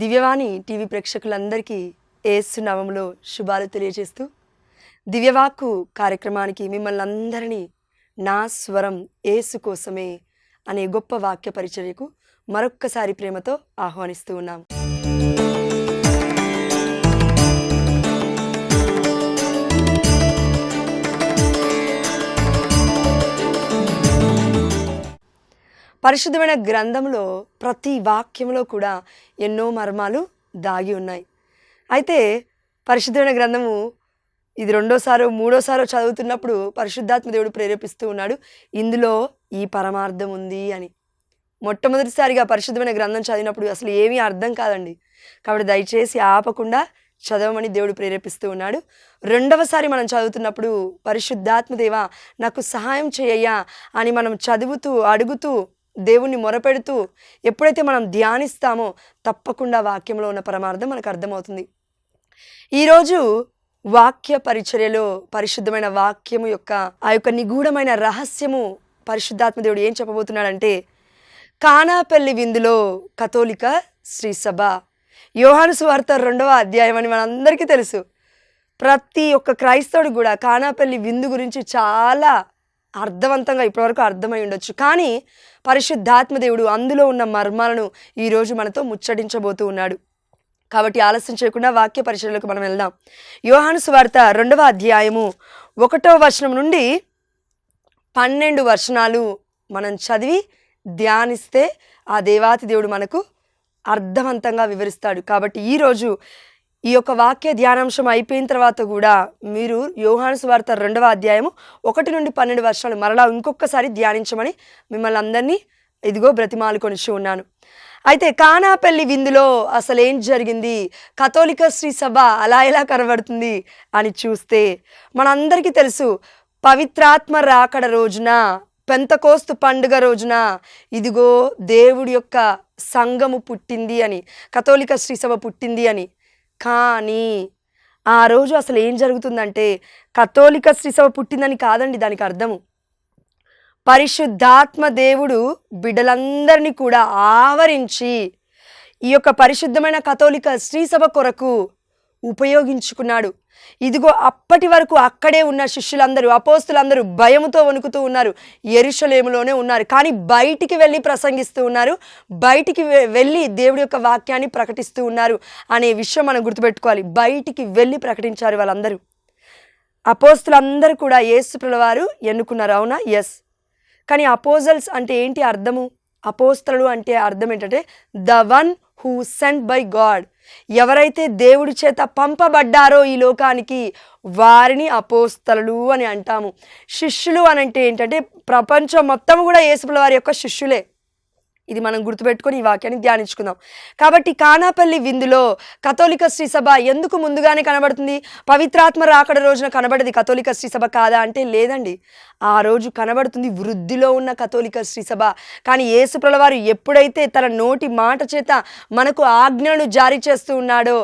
దివ్యవాణి TV ప్రేక్షకులందరికీ యేసు నామములో శుభాలు తెలియజేస్తూ దివ్యవాక్కు కార్యక్రమానికి మిమ్మల్ని అందరినీ నా స్వరం యేసు కోసమే అనే గొప్ప వాక్య పరిచర్యకు మరొక్కసారి ప్రేమతో ఆహ్వానిస్తూ ఉన్నాం. పరిశుద్ధమైన గ్రంథంలో ప్రతి వాక్యంలో కూడా ఎన్నో మర్మాలు దాగి ఉన్నాయి. అయితే పరిశుద్ధమైన గ్రంథము ఇది రెండోసారో మూడోసారో చదువుతున్నప్పుడు పరిశుద్ధాత్మ దేవుడు ప్రేరేపిస్తూ ఉన్నాడు, ఇందులో ఈ పరమార్థం ఉంది అని. మొట్టమొదటిసారిగా పరిశుద్ధమైన గ్రంథం చదివినప్పుడు అసలు ఏమీ అర్థం కాదండి. కాబట్టి దయచేసి ఆపకుండా చదవమని దేవుడు ప్రేరేపిస్తూ ఉన్నాడు. రెండవసారి మనం చదువుతున్నప్పుడు పరిశుద్ధాత్మ దేవా నాకు సహాయం చేయయ్యా అని మనం చదువుతూ అడుగుతూ దేవుణ్ణి మొరపెడుతూ ఎప్పుడైతే మనం ధ్యానిస్తామో తప్పకుండా వాక్యంలో ఉన్న పరమార్థం మనకు అర్థమవుతుంది. ఈరోజు వాక్య పరిచర్యలో పరిశుద్ధమైన వాక్యము యొక్క ఆ యొక్క నిగూఢమైన రహస్యము పరిశుద్ధాత్మ దేవుడు ఏం చెప్పబోతున్నాడంటే, కానాపల్లి విందులో కథోలిక శ్రీ సభ. యోహాను సువార్త 2వ అధ్యాయం అని మనందరికీ తెలుసు. ప్రతి ఒక్క క్రైస్తవుడు కూడా కానాపల్లి విందు గురించి చాలా అర్థవంతంగా ఇప్పటివరకు అర్థమై ఉండొచ్చు. కానీ పరిశుద్ధాత్మ దేవుడు అందులో ఉన్న మర్మాలను ఈరోజు మనతో ముచ్చటించబోతూ ఉన్నాడు. కాబట్టి ఆలస్యం చేయకుండా వాక్య పరిచర్యలకు మనం వెళ్దాం. యోహాను సువార్త 2వ అధ్యాయము 1వ వచనం నుండి 12 వచనాలు మనం చదివి ధ్యానిస్తే ఆ దేవాతి దేవుడు మనకు అర్థవంతంగా వివరిస్తాడు. కాబట్టి ఈరోజు ఈ యొక్క వాక్య ధ్యానాంశం అయిపోయిన తర్వాత కూడా మీరు యోహాను సువార్త 2వ అధ్యాయము 1 నుండి 12 వచనాలు మరలా ఇంకొకసారి ధ్యానించమని మిమ్మల్ని అందరినీ ఇదిగో బ్రతిమాలుకొని ఉన్నాను. అయితే కానాపల్లి విందులో అసలు ఏం జరిగింది, కథోలిక శ్రీ సభ అలా ఎలా కనబడుతుంది అని చూస్తే మనందరికీ తెలుసు, పవిత్రాత్మ రాకడ రోజున పెంతకోస్తు పండుగ రోజున ఇదిగో దేవుడి యొక్క సంఘము పుట్టింది అని, కథోలిక శ్రీ సభ పుట్టింది అని. కానీ ఆ రోజు అసలు ఏం జరుగుతుందంటే కథోలిక శ్రీ సభ పుట్టిందని కాదండి దానికి అర్థము. పరిశుద్ధాత్మ దేవుడు బిడ్డలందరినీ కూడా ఆవరించి ఈ యొక్క పరిశుద్ధమైన కథోలిక శ్రీ సభ కొరకు ఉపయోగించుకున్నాడు. ఇదిగో అప్పటి వరకు అక్కడే ఉన్న శిష్యులందరూ అపోస్తులందరూ భయముతో వణుకుతూ ఉన్నారు, యెరూషలేములోనే ఉన్నారు. కానీ బయటికి వెళ్ళి ప్రసంగిస్తూ ఉన్నారు, బయటికి వెళ్ళి దేవుడి యొక్క వాక్యాన్ని ప్రకటిస్తూ ఉన్నారు అనే విషయం మనం గుర్తుపెట్టుకోవాలి. బయటికి వెళ్ళి ప్రకటించారు వాళ్ళందరూ. అపోస్తులందరూ కూడా యేసు ప్రభువారు ఎన్నుకున్నారు, అవునా? ఎస్. కానీ అపోజల్స్ అంటే ఏంటి అర్థము? అపోస్తలుడు అంటే అర్థం ఏంటంటే the one who sent by God. ఎవరైతే దేవుడి చేత పంపబడ్డారో ఈ లోకానికి వారిని అపోస్తలులు అని అంటాము. శిష్యులు అని అంటే ఏంటంటే ప్రపంచం మొత్తం కూడా యేసుప్రభువు వారి యొక్క శిష్యులే. ఇది మనం గుర్తుపెట్టుకొని ఈ వాక్యాన్ని ధ్యానించుకుందాం. కాబట్టి కానాపల్లి విందులో కథోలిక శ్రీ సభ ఎందుకు ముందుగానే కనబడుతుంది? పవిత్రాత్మ రాకడ రోజున కనబడేది కథోలిక శ్రీ సభ కాదా అంటే లేదండి, ఆ రోజు కనబడుతుంది వృద్ధిలో ఉన్న కథోలిక శ్రీ సభ. కానీ యేసు ప్రభువు వారు ఎప్పుడైతే తన నోటి మాట చేత మనకు ఆజ్ఞలను జారీ చేస్తూ ఉన్నాడో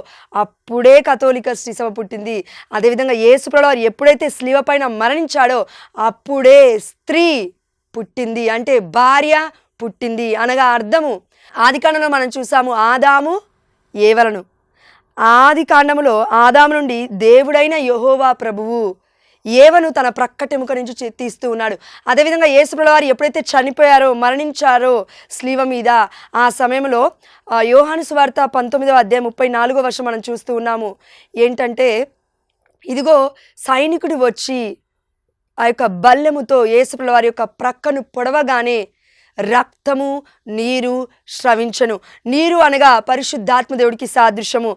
అప్పుడే కథోలిక శ్రీ సభ పుట్టింది. అదేవిధంగా యేసు ప్రభువు వారు ఎప్పుడైతే శిలువ పైన మరణించాడో అప్పుడే స్త్రీ పుట్టింది, అంటే భార్య పుట్టింది అనగా అర్థము. ఆది కాండంలో మనం చూసాము ఆదాము ఏవలను. ఆది కాండములో ఆదాము నుండి దేవుడైన యెహోవా ప్రభువు ఏవను తన ప్రక్కటెముక నుంచి తీస్తూ ఉన్నాడు. అదేవిధంగా యేసు ప్రభువు వారు ఎప్పుడైతే చనిపోయారో మరణించారో శిలువ మీద, ఆ సమయంలో యోహాను సువార్త 19వ అధ్యాయం 34వ వచనం మనం చూస్తూ ఉన్నాము. ఏంటంటే ఇదిగో సైనికుడు వచ్చి ఆ యొక్క బల్లెముతో యేసు ప్రభువు వారి యొక్క ప్రక్కను పొడవగానే రక్తము నీరు స్రవించను. నీరు అనగా పరిశుద్ధాత్మ దేవుడికి సాదృశ్యము,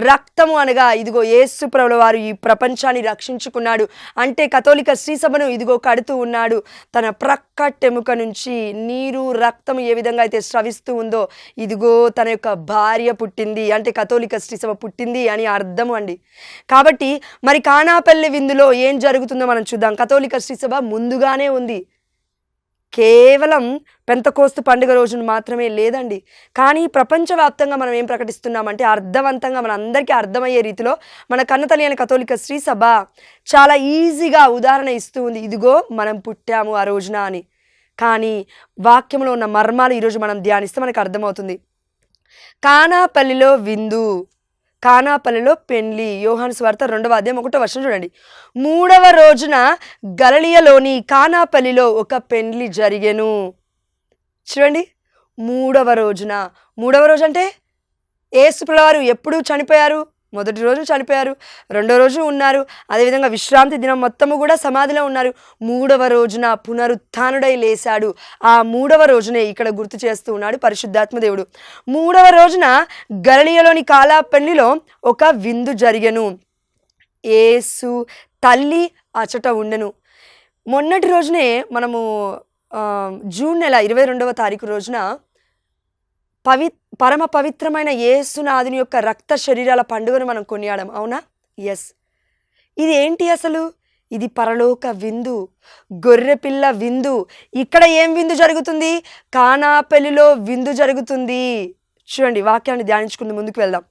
రక్తము అనగా ఇదిగో యేసు ప్రభువు వారు ఈ ప్రపంచాన్ని రక్షించుకున్నాడు. అంటే కథోలిక శ్రీ సభను ఇదిగో కడుతూ ఉన్నాడు. తన ప్రక్కటెముక నుంచి నీరు రక్తము ఏ విధంగా అయితే స్రవిస్తూ ఉందో ఇదిగో తన యొక్క భార్య పుట్టింది, అంటే కథోలిక శ్రీ సభ పుట్టింది అని అర్థము అండి. కాబట్టి మరి కానాపల్లి విందులో ఏం జరుగుతుందో మనం చూద్దాం. కథోలిక శ్రీ సభ ముందుగానే ఉంది, కేవలం పెంతకోస్తు పండుగ రోజున మాత్రమే లేదండి. కానీ ప్రపంచవ్యాప్తంగా మనం ఏం ప్రకటిస్తున్నామంటే అర్థవంతంగా మన అందరికీ అర్థమయ్యే రీతిలో మన కన్నతల్లి అయిన కథోలిక శ్రీ సభ చాలా ఈజీగా ఉదాహరణ ఇస్తూ ఉంది, ఇదిగో మనం పుట్టాము ఆ రోజున అని. కానీ వాక్యంలో ఉన్న మర్మాలు ఈరోజు మనం ధ్యానిస్తే మనకు అర్థమవుతుంది. కానాపల్లిలో విందు, కానాపల్లిలో పెండ్లి. యోహాను సువార్త 2వ అధ్యాయం 1వ వచనం చూడండి. 3వ రోజున గలిలయలోని కానాపల్లిలో ఒక పెండ్లి జరిగెను. చూడండి, 3వ రోజున. 3వ రోజు అంటే యేసు ప్రభువారు ఎప్పుడు చనిపోయారు? మొదటి రోజు చనిపోయారు, 2వ రోజు ఉన్నారు, అదేవిధంగా విశ్రాంతి దినం మొత్తము కూడా సమాధిలో ఉన్నారు. 3వ రోజున పునరుత్థానుడై లేశాడు. ఆ 3వ రోజునే ఇక్కడ గుర్తు చేస్తూ ఉన్నాడు పరిశుద్ధాత్మ దేవుడు. 3వ రోజున గలిలయలోని కానాపల్లిలో ఒక విందు జరిగెను. యేసు తల్లి అచట ఉండెను. మొన్నటి రోజునే మనము జూన్ నెల 22వ తారీఖు రోజున పరమ పవిత్రమైన యేసునాథుని యొక్క రక్త శరీరాల పండుగను మనం కొనియాడం, అవునా? ఎస్. ఇది ఏంటి అసలు? ఇది పరలోక విందు, గొర్రెపిల్ల విందు. ఇక్కడ ఏం విందు జరుగుతుంది? కానాపల్లిలో విందు జరుగుతుంది. చూడండి, వాక్యాన్ని ధ్యానించుకుంటూ ముందుకు వెళ్దాం.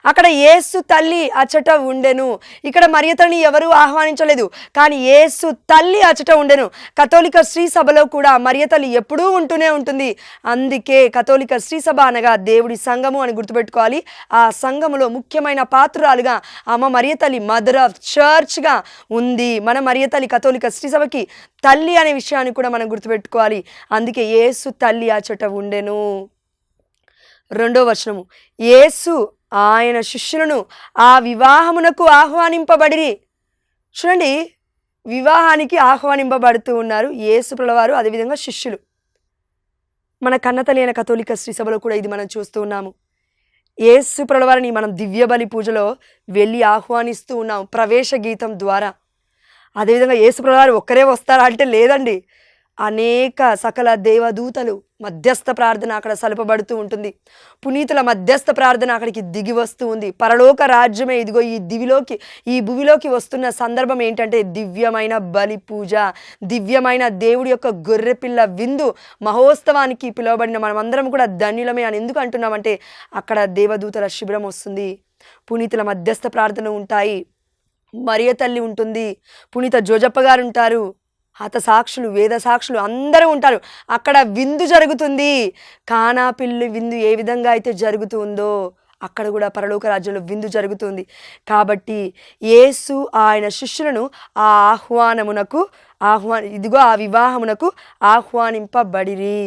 అక్కడ యేసు తల్లి అచట ఉండెను. ఇక్కడ మరియతల్లిని ఎవరూ ఆహ్వానించలేదు, కానీ యేసు తల్లి అచట ఉండెను. కథోలిక శ్రీ సభలో కూడా మరియతల్లి ఎప్పుడూ ఉంటూనే ఉంటుంది. అందుకే కథోలిక శ్రీ సభ అనగా దేవుడి సంఘము అని గుర్తుపెట్టుకోవాలి. ఆ సంఘములో ముఖ్యమైన పాత్రురాలుగా అమ్మ మరియతల్లి మదర్ ఆఫ్ చర్చ్గా ఉంది. మన మరియతల్లి కథోలిక శ్రీ సభకి తల్లి అనే విషయాన్ని కూడా మనం గుర్తుపెట్టుకోవాలి. అందుకే యేసు తల్లి అచట ఉండెను. 2వ వచనము, యేసు ఆయన శిష్యులను ఆ వివాహమునకు ఆహ్వానింపబడిరి. చూడండి, వివాహానికి ఆహ్వానింపబడుతూ ఉన్నారు యేసు ప్రభువారు, అదేవిధంగా శిష్యులు. మన కన్నతల్లి అయిన కథోలిక శ్రీ సభలో కూడా ఇది మనం చూస్తూ ఉన్నాము. యేసు ప్రభువారిని మనం దివ్య బలి పూజలో వెళ్ళి ఆహ్వానిస్తూ ఉన్నాం ప్రవేశ గీతం ద్వారా. అదేవిధంగా యేసు ప్రభువారు ఒక్కరే వస్తారా అంటే లేదండి, అనేక సకల దేవదూతలు మధ్యస్థ ప్రార్థన అక్కడ సలుపబడుతూ ఉంటుంది. పునీతుల మధ్యస్థ ప్రార్థన అక్కడికి దిగి వస్తూ ఉంది. పరలోక రాజ్యమే ఇదిగో ఈ భూమిలోకి వస్తున్న సందర్భం ఏంటంటే దివ్యమైన బలి పూజ, దివ్యమైన దేవుడి యొక్క గొర్రెపిల్ల విందు మహోత్సవానికి పిలువబడిన మనమందరం కూడా ధన్యులమే అని ఎందుకు అంటున్నామంటే అక్కడ దేవదూతల శిబిరం వస్తుంది, పునీతుల మధ్యస్థ ప్రార్థన ఉంటాయి, మరియ తల్లి ఉంటుంది, పునీత జోజప్ప గారు ఉంటారు, హత సాక్షులు, వేద సాక్షులు అందరూ ఉంటారు. అక్కడ విందు జరుగుతుంది. కానాపిల్లి విందు ఏ విధంగా అయితే జరుగుతుందో అక్కడ కూడా పరలోక రాజ్యంలో విందు జరుగుతుంది. కాబట్టి యేసు ఆయన శిష్యులను ఆ ఇదిగో ఆ వివాహమునకు ఆహ్వానింపబడిరి.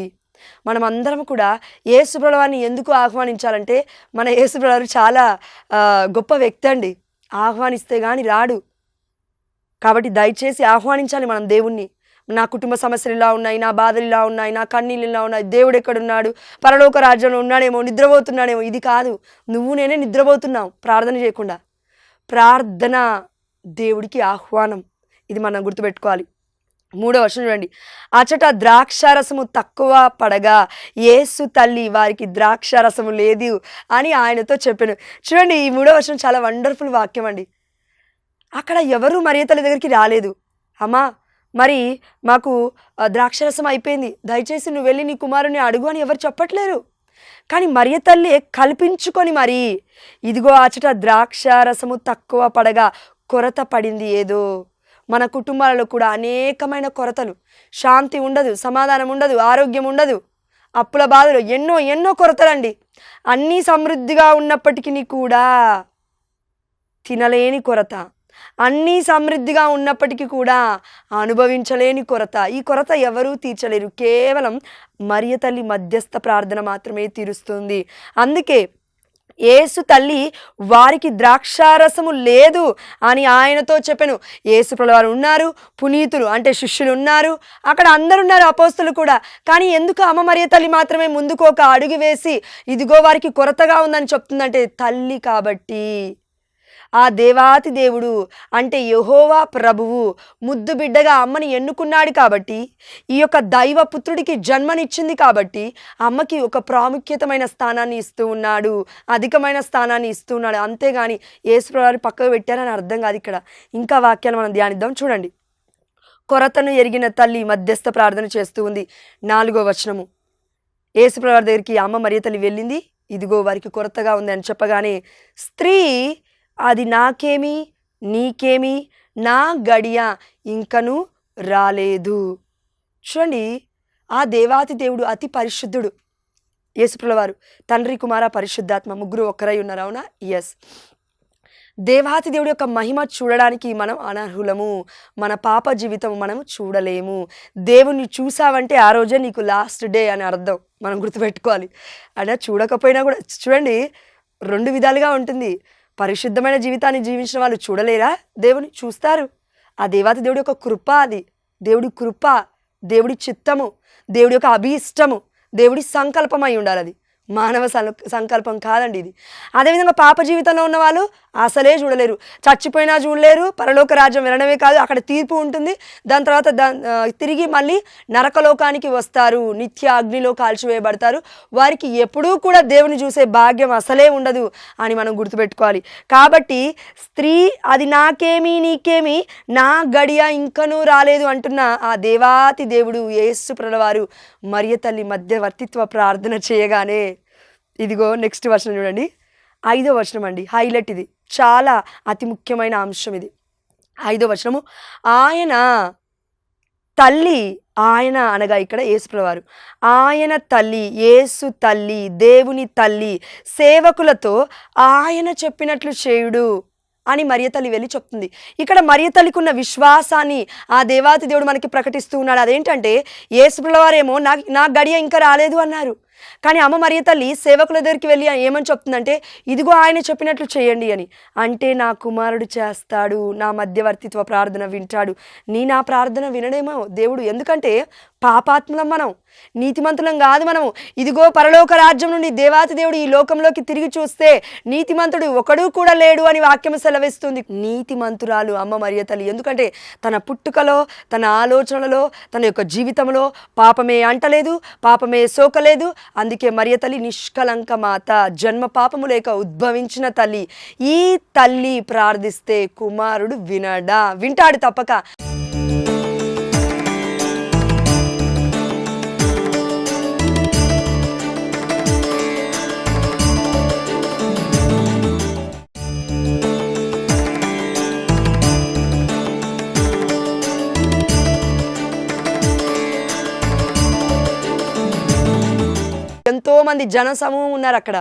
మనం అందరం కూడా యేసు ప్రభువారిని ఎందుకు ఆహ్వానించాలంటే మన యేసు ప్రభువారు చాలా గొప్ప వ్యక్తి అండి. ఆహ్వానిస్తే కానీ రాడు. కాబట్టి దయచేసి ఆహ్వానించాలి మనం దేవుణ్ణి. నా కుటుంబ సమస్యలు ఇలా ఉన్నాయి, నా బాధలు ఇలా ఉన్నాయి, నా కన్నీళ్ళు ఇలా ఉన్నాయి, దేవుడు ఎక్కడున్నాడు, పరలోక రాజ్యంలో ఉన్నాడేమో, నిద్రపోతున్నాడేమో, ఇది కాదు. నువ్వు నేనే నిద్రపోతున్నావు ప్రార్థన చేయకుండా. ప్రార్థన దేవుడికి ఆహ్వానం, ఇది మనం గుర్తుపెట్టుకోవాలి. 3వ వచనం చూడండి, అచట ద్రాక్షారసము తక్కువ పడగా యేసు తల్లి వారికి ద్రాక్షారసము లేదు అని ఆయనతో చెప్పాను. చూడండి, ఈ 3వ వచనం చాలా వండర్ఫుల్ వాక్యం అండి. అక్కడ ఎవరు మరియ తల్లి దగ్గరికి రాలేదు, అమ్మా మరి మాకు ద్రాక్షరసం అయిపోయింది, దయచేసి నువ్వు వెళ్ళి నీ కుమారుని అడుగు అని ఎవరు చెప్పట్లేరు. కానీ మరియ తల్లి కల్పించుకొని మరి ఇదిగో అచట ద్రాక్షారసము తక్కువ పడగా కొరత పడింది. ఏదో మన కుటుంబాలలో కూడా అనేకమైన కొరతలు, శాంతి ఉండదు, సమాధానం ఉండదు, ఆరోగ్యం ఉండదు, అప్పుల బాధలు, ఎన్నో కొరతలండి. అన్నీ సమృద్ధిగా ఉన్నప్పటికీ కూడా తినలేని కొరత, అన్నీ సమృద్ధిగా ఉన్నప్పటికీ కూడా అనుభవించలేని కొరత. ఈ కొరత ఎవరూ తీర్చలేరు, కేవలం మరియ తల్లి మధ్యస్థ ప్రార్థన మాత్రమే తీరుస్తుంది. అందుకే యేసు తల్లి వారికి ద్రాక్షారసము లేదు అని ఆయనతో చెప్పాను. యేసు ప్రభువారు ఉన్నారు, పునీతులు అంటే శిష్యులు ఉన్నారు, అక్కడ అందరు ఉన్నారు, అపోస్తులు కూడా. కానీ ఎందుకు అమ్మ మరియ తల్లి మాత్రమే ముందుకు ఒక అడుగు వేసి ఇదిగో వారికి కొరతగా ఉందని చెప్తుందంటే తల్లి కాబట్టి. ఆ దేవాతి దేవుడు అంటే యెహోవా ప్రభువు ముద్దు బిడ్డగా అమ్మని ఎన్నుకున్నాడు కాబట్టి, ఈ యొక్క దైవపుత్రుడికి జన్మనిచ్చింది కాబట్టి అమ్మకి ఒక ప్రాముఖ్యతమైన స్థానాన్ని ఇస్తూ ఉన్నాడు, అధికమైన స్థానాన్ని ఇస్తూ ఉన్నాడు. అంతేగాని యేసు ప్రభువారు పక్కకు పెట్టారని అర్థం కాదు. ఇక్కడ ఇంకా వాక్యాలు మనం ధ్యానిద్దాం. చూడండి, కొరతను ఎరిగిన తల్లి మధ్యస్థ ప్రార్థన చేస్తూ ఉంది. 4వ వచనము, యేసు ప్రభువారి దగ్గరికి అమ్మ మరియ తల్లి వెళ్ళింది, ఇదిగో వారికి కొరతగా ఉంది అని చెప్పగానే స్త్రీ అది నాకేమి నీకేమి, నా గడియ ఇంకను రాలేదు. చూడండి, ఆ దేవాతి దేవుడు అతి పరిశుద్ధుడు. యేసుప్రభుల వారు తండ్రి, కుమార, పరిశుద్ధాత్మ ముగ్గురు ఒక్కరై ఉన్నారు. అవునా? ఎస్. దేవాతి దేవుడి యొక్క మహిమ చూడడానికి మనం అనర్హులము. మన పాప జీవితం మనం చూడలేము. దేవుణ్ణి చూసావంటే ఆ రోజే నీకు లాస్ట్ డే అని అర్థం. మనం గుర్తుపెట్టుకోవాలి. అంటే చూడకపోయినా కూడా చూడండి, 2 విధాలుగా ఉంటుంది. పరిశుద్ధమైన జీవితాన్ని జీవించిన వాళ్ళు చూడలేరా? దేవుని చూస్తారు. ఆ దేవాతి దేవుడి యొక్క కృప, అది దేవుడి కృప, దేవుడి చిత్తము, దేవుడి యొక్క అభీష్టము, దేవుడి సంకల్పం అయి ఉండాలి. అది మానవ సంకల్పం కాదండి ఇది. అదేవిధంగా పాప జీవితంలో ఉన్న వాళ్ళు అసలే చూడలేరు. చచ్చిపోయినా చూడలేరు. పరలోక రాజ్యం వెళ్ళడమే కాదు, అక్కడ తీర్పు ఉంటుంది. దాని తర్వాత తిరిగి మళ్ళీ నరకలోకానికి వస్తారు, నిత్య అగ్నిలో కాల్చివేయబడతారు. వారికి ఎప్పుడూ కూడా దేవుని చూసే భాగ్యం అసలే ఉండదు అని మనం గుర్తుపెట్టుకోవాలి. కాబట్టి స్త్రీ అది నాకేమి నీకేమి, నా గడియ ఇంకనూ రాలేదు అంటున్న ఆ దేవాతి దేవుడు యేసు ప్రభువారు మరియ తల్లి మధ్యవర్తిత్వ ప్రార్థన చేయగానే, ఇదిగో నెక్స్ట్ వచనం చూడండి, 5వ వచనం అండి, హైలైట్. ఇది చాలా అతి ముఖ్యమైన అంశం. ఇది 5వ వచనము. ఆయన తల్లి, ఆయన అనగా ఇక్కడ యేసుప్రభువారు, ఆయన తల్లి, యేసు తల్లి, దేవుని తల్లి సేవకులతో ఆయన చెప్పినట్లు చేయుడు అని మరియ తల్లి వెళ్ళి చెప్తుంది. ఇక్కడ మరియ తల్లికి ఉన్న విశ్వాసాన్ని ఆ దేవాతి దేవుడు మనకి ప్రకటిస్తూ ఉన్నాడు. అదేంటంటే యేసుప్రభువారేమో నా గడియ ఇంకా రాలేదు అన్నారు. కానీ అమ్మ మరియ తల్లి సేవకుల దగ్గరికి వెళ్ళి ఏమని చెప్తుందంటే, ఇదిగో ఆయన చెప్పినట్లు చేయండి అని. అంటే నా కుమారుడు చేస్తాడు, నా మధ్యవర్తిత్వ ప్రార్థన వింటాడు. నా ప్రార్థన వినడేమో దేవుడు. ఎందుకంటే పాపాత్ములం మనం, నీతిమంతులం కాదు మనము. ఇదిగో పరలోక రాజ్యం నుండి దేవాతి దేవుడు ఈ లోకంలోకి తిరిగి చూస్తే నీతిమంతుడు ఒకడు కూడా లేడు అని వాక్యం సెలవిస్తుంది. నీతిమంతురాలు అమ్మ మరియ తల్లి. ఎందుకంటే తన పుట్టుకలో, తన ఆలోచనలలో, తన యొక్క జీవితంలో పాపమే అంటలేదు, పాపమే సోకలేదు. అందుకే మరియ తల్లి నిష్కలంక మాత, జన్మ పాపము లేక ఉద్భవించిన తల్లి. ఈ తల్లి ప్రార్థిస్తే కుమారుడు వింటాడు తప్పక. ఎంతోమంది జన సమూహం ఉన్నారు అక్కడ,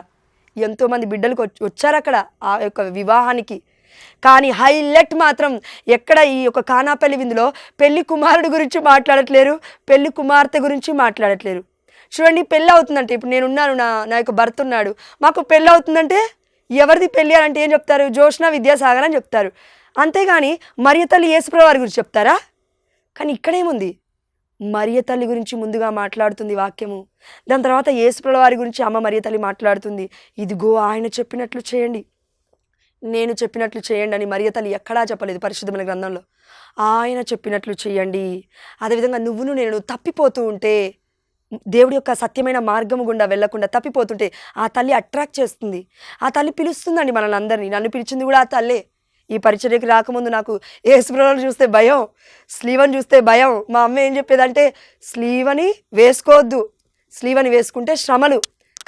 ఎంతోమంది బిడ్డలకు వచ్చారు అక్కడ ఆ యొక్క వివాహానికి. కానీ హైలైట్ మాత్రం ఎక్కడ ఈ యొక్క కానాపల్లి విందులో పెళ్లి కుమారుడు గురించి మాట్లాడట్లేరు, పెళ్లి కుమార్తె గురించి మాట్లాడట్లేరు. చూడండి, పెళ్ళి అవుతుందంటే, ఇప్పుడు నేనున్నాను, నా యొక్క భర్త ఉన్నాడు, మాకు పెళ్ళి అవుతుందంటే ఎవరిది పెళ్ళి అని అంటే ఏం చెప్తారు? జోష్న విద్యాసాగర్ అని చెప్తారు. అంతేగాని మరియ తల్లి యేసుప్రభువు వారి గురించి చెప్తారా? కానీ ఇక్కడేముంది? మరియ తల్లి గురించి ముందుగా మాట్లాడుతుంది వాక్యము. దాని తర్వాత యేసుప్రభువు వారి గురించి అమ్మ మరియ తల్లి మాట్లాడుతుంది. ఇదిగో ఆయన చెప్పినట్లు చేయండి, నేను చెప్పినట్లు చేయండి అని మరియ తల్లి ఎక్కడా చెప్పలేదు పరిశుద్ధమైన గ్రంథంలో. ఆయన చెప్పినట్లు చేయండి. అదేవిధంగా నువ్వును నేను తప్పిపోతూ ఉంటే, దేవుడి యొక్క సత్యమైన మార్గము గుండా వెళ్లకుండా తప్పిపోతుంటే ఆ తల్లి అట్రాక్ట్ చేస్తుంది. ఆ తల్లి పిలుస్తుందండి మనల్ని అందరినీ. నన్ను పిలిచింది కూడా ఆ తల్లే. ఈ పరిచర్యకి రాకముందు నాకు యేసుప్రభువుని చూస్తే భయం, స్లీవని చూస్తే భయం. మా అమ్మ ఏం చెప్పేదంటే, స్లీవని వేసుకోవద్దు, స్లీవని వేసుకుంటే శ్రమలు,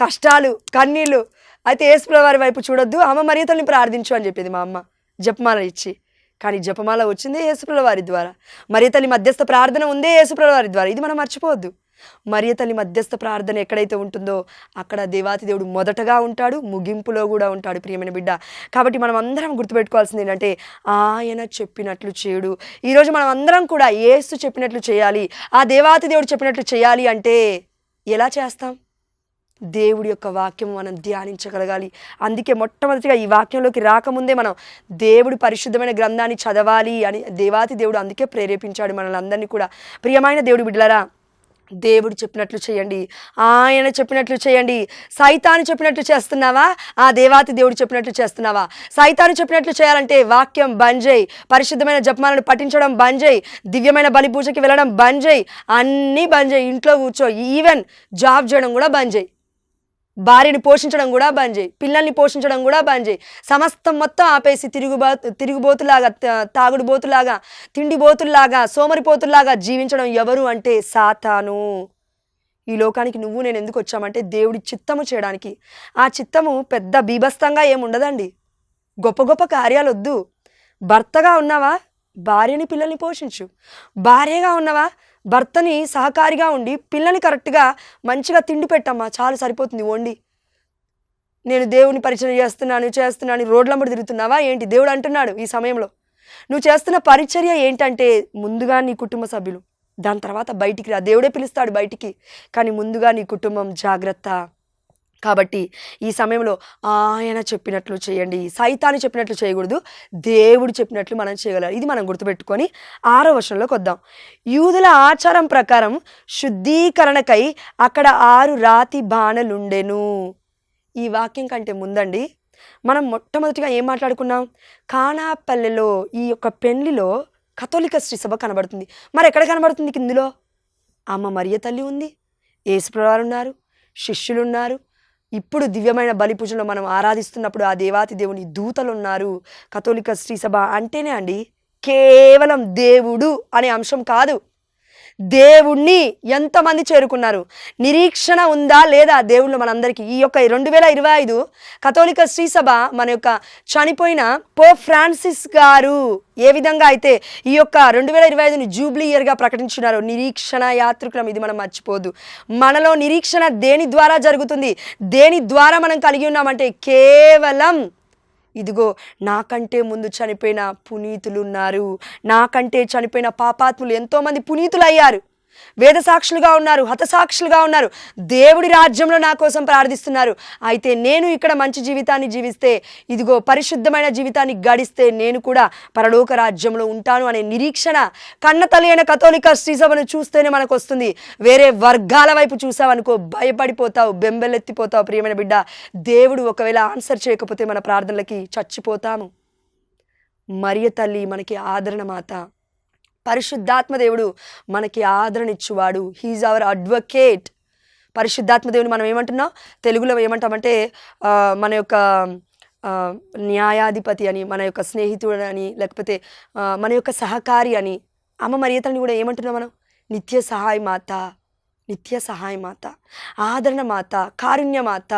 కష్టాలు, కన్నీళ్ళు, అయితే యేసుప్రభువు వారి వైపు చూడొద్దు, అమ్మ మరియ తల్లిని ప్రార్థించు అని చెప్పేది మా అమ్మ జపమాల ఇచ్చి. కానీ జపమాల వచ్చిందే యేసుప్రభువు వారి ద్వారా, మరియ తల్లి మధ్యస్థ ప్రార్థన ఉందే యేసుప్రభువు వారి ద్వారా. ఇది మనం మర్చిపోవద్దు. మరియ తల్లి మధ్యస్థ ప్రార్థన ఎక్కడైతే ఉంటుందో అక్కడ దేవాతి దేవుడు మొదటగా ఉంటాడు, ముగింపులో కూడా ఉంటాడు ప్రియమైన బిడ్డ. కాబట్టి మనం అందరం గుర్తుపెట్టుకోవాల్సింది ఏంటంటే, ఆయన చెప్పినట్లు చేయుడు. ఈరోజు మనం అందరం కూడా యేసు చెప్పినట్లు చేయాలి, ఆ దేవాతి దేవుడు చెప్పినట్లు చేయాలి. అంటే ఎలా చేస్తాం? దేవుడి యొక్క వాక్యం మనం ధ్యానించగలగాలి. అందుకే మొట్టమొదటిగా ఈ వాక్యంలోకి రాకముందే మనం దేవుడి పరిశుద్ధమైన గ్రంథాన్ని చదవాలి అని దేవాతి దేవుడు అందుకే ప్రేరేపించాడు మనల్ని అందరినీ కూడా. ప్రియమైన దేవుడి బిడ్డలారా, దేవుడు చెప్పినట్లు చేయండి, ఆయన చెప్పినట్లు చేయండి. సైతాను చెప్పినట్లు చేస్తున్నావా? ఆ దేవాతి దేవుడు చెప్పినట్లు చేస్తున్నావా? సైతాను చెప్పినట్లు చేయాలంటే వాక్యం బంద్ చేయి, పరిశుద్ధమైన జపమాలను పఠించడం బంద్ చేయి, దివ్యమైన బలి పూజకి వెళ్ళడం బంద్ చేయి, అన్నీ బంద్ చేయి, ఇంట్లో కూర్చో, ఈవెన్ జాబ్ చేయడం కూడా బంద్ చేయి, భార్యని పోషించడం కూడా బంద్ చేయి, పిల్లల్ని పోషించడం కూడా బంద్ చేయి. సమస్తం మొత్తం ఆపేసి తిరుగుబోతులాగా, తాగుడుబోతులాగా, తిండిబోతుల్లాగా, సోమరిపోతుల్లాగా జీవించడం ఎవరు అంటే సాతాను. ఈ లోకానికి నువ్వు నేను ఎందుకు వచ్చామంటే దేవుడి చిత్తము చేయడానికి. ఆ చిత్తము పెద్ద బీభత్సంగా ఏముండదండి. గొప్ప గొప్ప కార్యాలు వద్దు. భర్తగా ఉన్నావా, భార్యని పిల్లల్ని పోషించు. భార్యగా ఉన్నవా, భర్తని సహకారిగా ఉండి పిల్లని కరెక్ట్గా మంచిగా తిండి పెట్టమ్మా, చాలు సరిపోతుంది వండి. నేను దేవుని పరిచయం చేస్తున్నాను రోడ్లమ్మడి తిరుగుతున్నావా ఏంటి? దేవుడు అంటున్నాడు ఈ సమయంలో నువ్వు చేస్తున్న పరిచర్య ఏంటంటే ముందుగా నీ కుటుంబ సభ్యులు, దాని తర్వాత బయటికి రా. దేవుడే పిలుస్తాడు బయటికి, కానీ ముందుగా నీ కుటుంబం జాగ్రత్త. కాబట్టి ఈ సమయంలో ఆయన చెప్పినట్లు చేయండి, సైతాన్ని చెప్పినట్లు చేయకూడదు, దేవుడు చెప్పినట్లు మనం చేయగలరు. ఇది మనం గుర్తుపెట్టుకొని 6వ వచనంలోకి వద్దాం. యూదుల ఆచారం ప్రకారం శుద్ధీకరణకై అక్కడ 6 రాతి బాణలుండెను. ఈ వాక్యం కంటే ముందండి మనం మొట్టమొదటిగా ఏం మాట్లాడుకున్నాం? కానాపల్లెలో ఈ యొక్క పెళ్లిలో కథోలిక శ్రీ సభ కనబడుతుంది. మరి ఎక్కడ కనబడుతుంది? ఇందులో అమ్మ మరియ తల్లి ఉంది, యేసుప్రభువారు ఉన్నారు, శిష్యులు ఉన్నారు. ఇప్పుడు దివ్యమైన బలి పూజలో మనం ఆరాధిస్తున్నప్పుడు ఆ దేవాతి దేవుని దూతలు ఉన్నారు. కథోలిక శ్రీ సభ అంటేనే అండి కేవలం దేవుడు అనే అంశం కాదు, దేవుణ్ణి ఎంతమంది చేరుకున్నారు, నిరీక్షణ ఉందా లేదా దేవుళ్ళు మనందరికీ. ఈ యొక్క 2025 కథోలిక శ్రీ సభ మన యొక్క చనిపోయిన పోప్ ఫ్రాన్సిస్ గారు ఏ విధంగా అయితే ఈ యొక్క 2025ని జూబ్లీ ఇయర్గా ప్రకటించున్నారు, నిరీక్షణ యాత్రికులం. ఇది మనం మర్చిపోదు. మనలో నిరీక్షణ దేని ద్వారా జరుగుతుంది, దేని ద్వారా మనం కలిగి ఉన్నామంటే కేవలం ఇదిగో నాకంటే ముందు చనిపోయిన పునీతులు ఉన్నారు, నాకంటే చనిపోయిన పాపాత్ములు ఎంతోమంది పునీతులు అయ్యారు, వేద సాక్షులుగా ఉన్నారు, హతసాక్షులుగా ఉన్నారు, దేవుడి రాజ్యంలో నా కోసం ప్రార్థిస్తున్నారు. అయితే నేను ఇక్కడ మంచి జీవితాన్ని జీవిస్తే, ఇదిగో పరిశుద్ధమైన జీవితాన్ని గడిస్తే నేను కూడా పరలోక రాజ్యంలో ఉంటాను అనే నిరీక్షణ కన్నతల్లి అయిన కథోలిక శ్రీ సభను చూస్తేనే మనకు వస్తుంది. వేరే వర్గాల వైపు చూసావనుకో భయపడిపోతావు, బెంబెలెత్తిపోతావు. ప్రియమైన బిడ్డ, దేవుడు ఒకవేళ ఆన్సర్ చేయకపోతే మన ప్రార్థనలకి చచ్చిపోతాము. మరియ తల్లి మనకి ఆదరణ మాత, పరిశుద్ధాత్మ దేవుడు మనకి ఆదరణ ఇచ్చువాడు. He's hour advocate. పరిశుద్ధాత్మ దేవుని మనం ఏమంటున్నాం, తెలుగులో ఏమంటామంటే మన యొక్క న్యాయాధిపతి అని, మన యొక్క స్నేహితుడు అని, లేకపోతే మన యొక్క సహకారి అని. అమ్మ మరియ తల్లిని కూడా ఏమంటున్నాం మనం? నిత్య సహాయ మాత, నిత్య సహాయ మాత, ఆదరణ మాత, కారుణ్య మాత,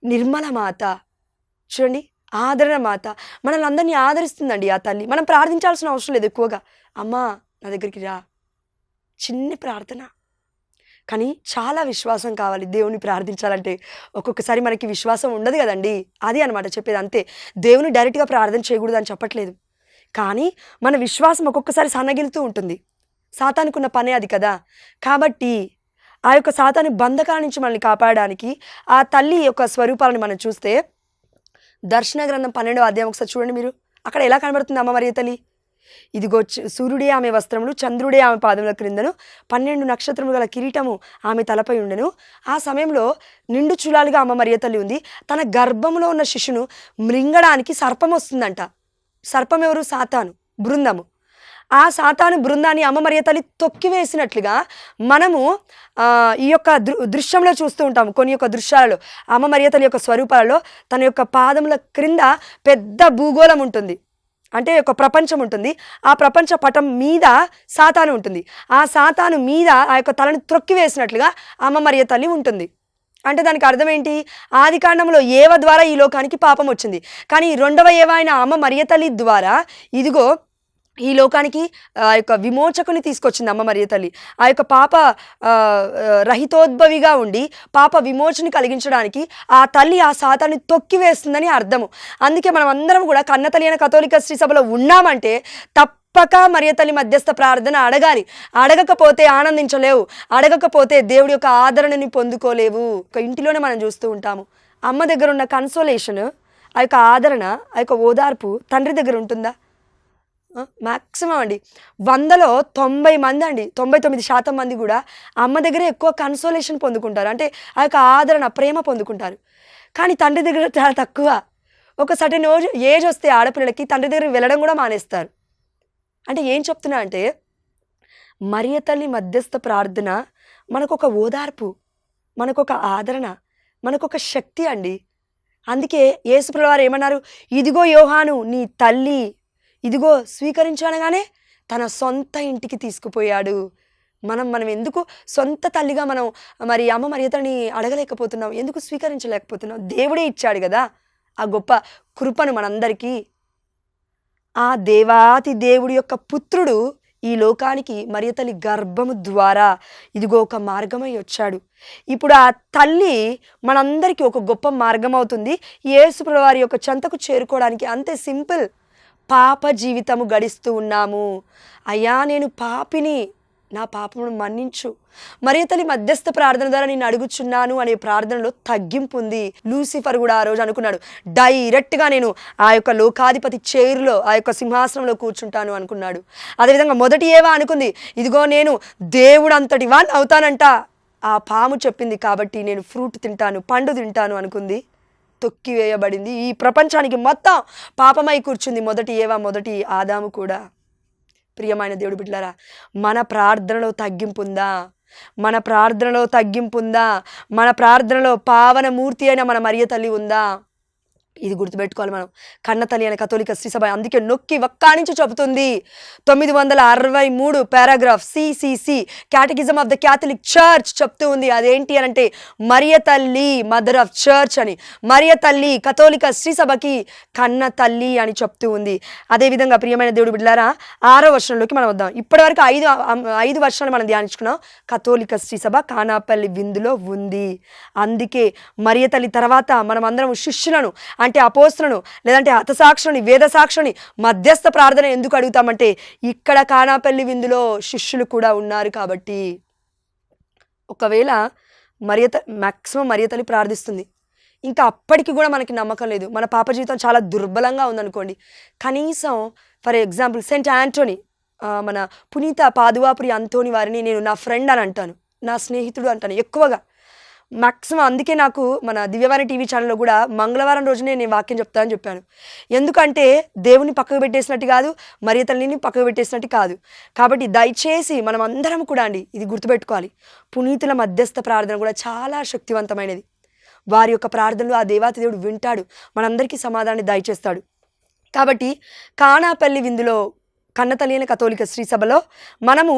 నిర్మల మాత. చూడండి, ఆదరణ మాత మనల్ని అందరినీ ఆదరిస్తుందండి ఆ తల్లి. మనం ప్రార్థించాల్సిన అవసరం లేదు ఎక్కువగా. అమ్మా నా దగ్గరికి రా, చిన్న ప్రార్థన, కానీ చాలా విశ్వాసం కావాలి దేవుని ప్రార్థించాలంటే. ఒక్కొక్కసారి మనకి విశ్వాసం ఉండదు కదండి, అది అనమాట చెప్పేది. అంతే, దేవుని డైరెక్ట్గా ప్రార్థన చేయకూడదు అని చెప్పట్లేదు, కానీ మన విశ్వాసం ఒక్కొక్కసారి సన్నగిలుతూ ఉంటుంది. సాతానుకున్న పనే అది కదా. కాబట్టి ఆ యొక్క సాతాను బంధకాల నుంచి మనల్ని కాపాడడానికి ఆ తల్లి యొక్క స్వరూపాలను మనం చూస్తే దర్శన గ్రంథం 12వ అధ్యాయం ఒకసారి చూడండి మీరు. అక్కడ ఎలా కనబడుతుంది అమ్మ మరియ తల్లి? ఇదిగో సూర్యుడే ఆమె వస్త్రములు, చంద్రుడే ఆమె పాదముల క్రిందను, 12 నక్షత్రములు గల కిరీటము ఆమె తలపై ఉండెను. ఆ సమయంలో నిండు చూలాలుగా అమ్మ మరియ తల్లి ఉంది. తన గర్భంలో ఉన్న శిశును మృంగడానికి సర్పం వస్తుందంట. సర్పం ఎవరు? సాతాను బృందము. ఆ సాతాను బృందాన్ని అమ్మ మరియ తల్లి తొక్కివేసినట్లుగా మనము ఈ యొక్క దృశ్యంలో చూస్తూ ఉంటాము. కొన్ని యొక్క దృశ్యాలలో అమ్మ మరియ తల్లి యొక్క స్వరూపాలలో తన యొక్క పాదముల క్రింద పెద్ద భూగోళం ఉంటుంది, అంటే ఒక ప్రపంచం ఉంటుంది. ఆ ప్రపంచ పటం మీద సాతాను ఉంటుంది. ఆ సాతాను మీద ఆ యొక్క తలని త్రొక్కివేసినట్లుగా అమ్మ మరియ తల్లి ఉంటుంది. అంటే దానికి అర్థం ఏంటి? ఆది కాండంలో ఏవ ద్వారా ఈ లోకానికి పాపం వచ్చింది, కానీ 2వ ఏవ అయిన అమ్మ మరియ తల్లి ద్వారా ఇదిగో ఈ లోకానికి ఆ యొక్క విమోచకుని తీసుకొచ్చింది అమ్మ మరియ తల్లి. ఆ యొక్క పాప రహితోద్భవిగా ఉండి పాప విమోచన కలిగించడానికి ఆ తల్లి ఆ సాతాన్ని తొక్కివేస్తుందని అర్థము. అందుకే మనం అందరం కూడా కన్నతల్లి అయిన కథోలిక శ్రీ సభలో ఉన్నామంటే తప్పక మరియ తల్లి మధ్యస్థ ప్రార్థన అడగాలి. అడగకపోతే ఆనందించలేవు, అడగకపోతే దేవుడి యొక్క ఆదరణని పొందుకోలేవు. ఒక ఇంటిలోనే మనం చూస్తూ ఉంటాము, అమ్మ దగ్గర ఉన్న కన్సోలేషన్, ఆ యొక్క ఆదరణ, ఆ యొక్క ఓదార్పు తండ్రి దగ్గర ఉంటుందా? మ్యాక్సిమం అండి 100లో 90 మంది అండి, 99% మంది కూడా అమ్మ దగ్గరే ఎక్కువ కన్సోలేషన్ పొందుకుంటారు, అంటే ఆ యొక్క ఆదరణ ప్రేమ పొందుకుంటారు. కానీ తండ్రి దగ్గర చాలా తక్కువ. ఒక సర్టెన్ ఏజ్ వస్తే ఆడపిల్లలకి తండ్రి దగ్గరికి వెళ్ళడం కూడా మానేస్తారు. అంటే ఏం చెప్తున్నా అంటే మరియ తల్లి మధ్యస్థ ప్రార్థన మనకొక ఓదార్పు, మనకొక ఆదరణ, మనకొక శక్తి అండి. అందుకే యేసుప్రభువు వారు ఏమన్నారు? ఇదిగో యోహాను నీ తల్లి, ఇదిగో స్వీకరించనగానే తన సొంత ఇంటికి తీసుకుపోయాడు. మనం ఎందుకు సొంత తల్లిగా మనం మరి అమ్మ మరియ తల్లిని అడగలేకపోతున్నాం? ఎందుకు స్వీకరించలేకపోతున్నాం? దేవుడే ఇచ్చాడు కదా ఆ గొప్ప కృపను మనందరికీ. ఆ దేవాతి దేవుడి యొక్క పుత్రుడు ఈ లోకానికి మరియ తల్లి గర్భము ద్వారా ఇదిగో ఒక మార్గమై వచ్చాడు. ఇప్పుడు ఆ తల్లి మనందరికీ ఒక గొప్ప మార్గం అవుతుంది యేసుప్రభువు వారి యొక్క చెంతకు చేరుకోవడానికి. అంతే సింపుల్. పాప జీవితము గడిస్తూ ఉన్నాము. అయ్యా నేను పాపిని, నా పాపమును మన్నించు, మరియ తల్లి మధ్యస్థ ప్రార్థన ద్వారా నేను అడుగుచున్నాను అనే ప్రార్థనలో తగ్గింపు ఉంది. లూసిఫర్ కూడా ఆ రోజు అనుకున్నాడు, డైరెక్ట్గా నేను ఆ యొక్క లోకాధిపతి చైర్లో, ఆ యొక్క సింహాసనంలో కూర్చుంటాను అనుకున్నాడు. అదేవిధంగా మొదటి ఏవా అనుకుంది, ఇదిగో నేను దేవుడు అంతటి వాడిని అవుతానంట. ఆ పాము చెప్పింది కాబట్టి నేను ఫ్రూట్ తింటాను, పండు తింటాను అనుకుంది. తొక్కివేయబడింది. ఈ ప్రపంచానికి మొత్తం పాపమై కూర్చుంది మొదటి ఏవా, మొదటి ఆదాము కూడా. ప్రియమైన దేవుడు బిడ్డలారా, మన ప్రార్థనలో తగ్గింపు ఉందా? మన ప్రార్థనలో తగ్గింపు ఉందా? మన ప్రార్థనలో పావన మూర్తి అయిన మన మరియ తల్లి ఉందా? ఇది గుర్తుపెట్టుకోవాలి మనం. కన్న తల్లి అనే కథోలిక శ్రీ సభ అందుకే నొక్కి వక్కానించి చెబుతుంది. 963 paragraph CCC catechism of the Catholic church చెప్తూ ఉంది. అదేంటి అని అంటే మరియ తల్లి మదర్ ఆఫ్ చర్చ్ అని, మరియ తల్లి కథోలిక శ్రీ సభకి కన్న తల్లి అని చెప్తూ ఉంది. అదేవిధంగా ప్రియమైన దేవుడు బిడ్డలారా, 6వ వచనంలోకి మనం వద్దాం. ఇప్పటివరకు 5 వర్షాలు మనం ధ్యానించుకున్నాం. కథోలిక శ్రీ సభ కానాపల్లి విందులో ఉంది. అందుకే మరియ తల్లి తర్వాత మనం అందరం శిష్యులను అంటే అపోస్తులను లేదంటే హతసాక్షుని వేద సాక్షుని మధ్యస్థ ప్రార్థన ఎందుకు అడుగుతామంటే ఇక్కడ కానాపల్లి విందులో శిష్యులు కూడా ఉన్నారు కాబట్టి. ఒకవేళ మ్యాక్సిమం మరియ తల్లి ప్రార్థిస్తుంది, ఇంకా అప్పటికి కూడా మనకి నమ్మకం లేదు, మన పాప జీవితం చాలా దుర్బలంగా ఉందనుకోండి, కనీసం ఫర్ ఎగ్జాంపుల్ సెయింట్ యాంటోనీ, మన పునీత పాదువాపురి అంతోని వారిని నేను నా ఫ్రెండ్ అని అంటాను, నా స్నేహితుడు అంటాను ఎక్కువగా. మ్యాక్సిమం అందుకే నాకు మన దివ్యవాణి టీవీ ఛానల్లో కూడా మంగళవారం రోజునే నేను వాక్యం చెప్తానని చెప్పాను. ఎందుకంటే దేవుని పక్కకు పెట్టేసినట్టు కాదు, మరియ తల్లిని పక్కకు పెట్టేసినట్టు కాదు. కాబట్టి దయచేసి మనం అందరం కూడా అండి ఇది గుర్తుపెట్టుకోవాలి. పునీతుల మధ్యస్థ ప్రార్థన కూడా చాలా శక్తివంతమైనది. వారి యొక్క ప్రార్థనలు ఆ దేవాతి దేవుడు వింటాడు, మనందరికీ సమాధానాన్ని దయచేస్తాడు. కాబట్టి కానాపల్లి విందులో కన్నతల్లి అయిన కథోలిక శ్రీ సభలో మనము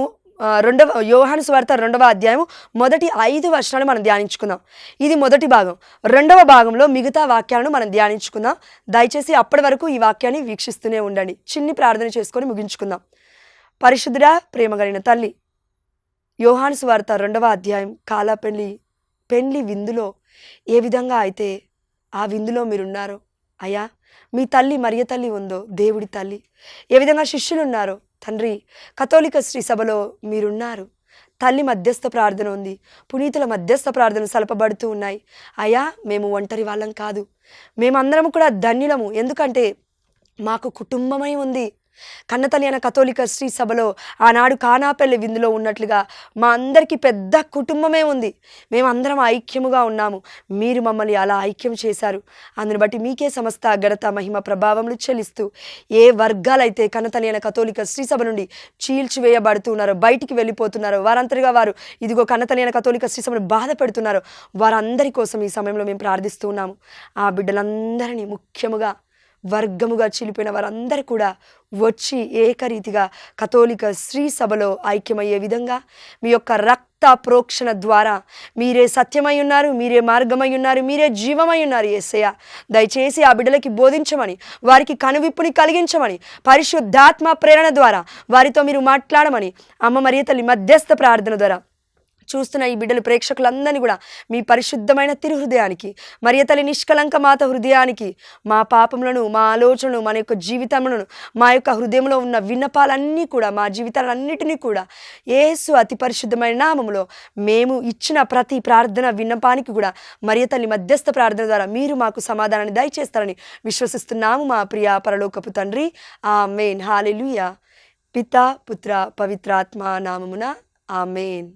యోహాను సువార్త 2వ అధ్యాయం మొదటి 5 వచనాలు మనం ధ్యానించుకుందాం. ఇది మొదటి భాగం. 2వ భాగంలో మిగతా వాక్యాలను మనం ధ్యానించుకుందాం. దయచేసి అప్పటి వరకు ఈ వాక్యాన్ని వీక్షిస్తూనే ఉండండి. చిన్ని ప్రార్థన చేసుకొని ముగించుకుందాం. పరిశుద్ధుడా, ప్రేమగలిగిన తల్లి, యోహాను సువార్త 2వ అధ్యాయం పెండ్లి విందులో ఏ విధంగా అయితే ఆ విందులో మీరున్నారో అయ్యా, మీ తల్లి మరియ తల్లి ఉందో దేవుడి తల్లి, ఏ విధంగా శిష్యులు ఉన్నారో తండ్రి కథోలిక శ్రీ సభలో మీరున్నారు. తల్లి మధ్యస్థ ప్రార్థన ఉంది, పునీతుల మధ్యస్థ ప్రార్థనలు సలపబడుతూ ఉన్నాయి. అయ్యా, మేము ఒంటరి వాళ్ళం కాదు, మేమందరం కూడా ధన్యులము. ఎందుకంటే మాకు కుటుంబమై ఉంది. కన్నతల్లి అయిన కథోలిక శ్రీ సభలో ఆనాడు కానాపల్లి విందులో ఉన్నట్లుగా మా అందరికీ పెద్ద కుటుంబమే ఉంది. మేమందరం ఐక్యముగా ఉన్నాము. మీరు మమ్మల్ని అలా ఐక్యం చేశారు. అందుని బట్టి మీకే సమస్త ఘనత మహిమ ప్రభావములు చెల్లిస్తూ, ఏ వర్గాలైతే కన్నతల్లి అయిన కథోలిక శ్రీ సభ నుండి చీల్చివేయబడుతున్నారో, బయటికి వెళ్ళిపోతున్నారో, వారంతటిగా వారు ఇదిగో కన్నతల్లి అయిన కథోలిక శ్రీ సభను బాధ పెడుతున్నారో వారందరి కోసం ఈ సమయంలో మేము ప్రార్థిస్తూ ఉన్నాము. ఆ బిడ్డలందరినీ ముఖ్యముగా వర్గముగా చిలిపిన వారందరూ కూడా వచ్చి ఏకరీతిగా కథోలిక శ్రీ సభలో ఐక్యమయ్యే విధంగా మీ యొక్క రక్త ప్రోక్షణ ద్వారా మీరే సత్యమై ఉన్నారు, మీరే మార్గమై ఉన్నారు, మీరే జీవమై ఉన్నారు యేసయ్య. దయచేసి ఆ బిడ్డలకి బోధించమని, వారికి కనువిప్పుని కలిగించమని, పరిశుద్ధాత్మ ప్రేరణ ద్వారా వారితో మీరు మాట్లాడమని అమ్మ మరియ తల్లి మధ్యస్థ ప్రార్థన ద్వారా చూస్తున్న ఈ బిడ్డలు ప్రేక్షకులందరినీ కూడా మీ పరిశుద్ధమైన తిరు హృదయానికి, మరియ తల్లి నిష్కలంక మాత హృదయానికి, మా పాపములను, మా ఆలోచనలు, మన యొక్క జీవితములను, మా యొక్క హృదయంలో ఉన్న విన్నపాలన్నీ కూడా, మా జీవితాలన్నిటినీ కూడా యేసు అతి పరిశుద్ధమైన నామములో మేము ఇచ్చిన ప్రతి ప్రార్థన విన్నపానికి కూడా మరియ తల్లి మధ్యస్థ ప్రార్థన ద్వారా మీరు మాకు సమాధానాన్ని దయచేస్తారని విశ్వసిస్తున్నాము మా ప్రియ పరలోకపు తండ్రి. ఆమేన్. హల్లెలూయా. పితా పుత్ర పవిత్రాత్మ నామమున ఆమేన్.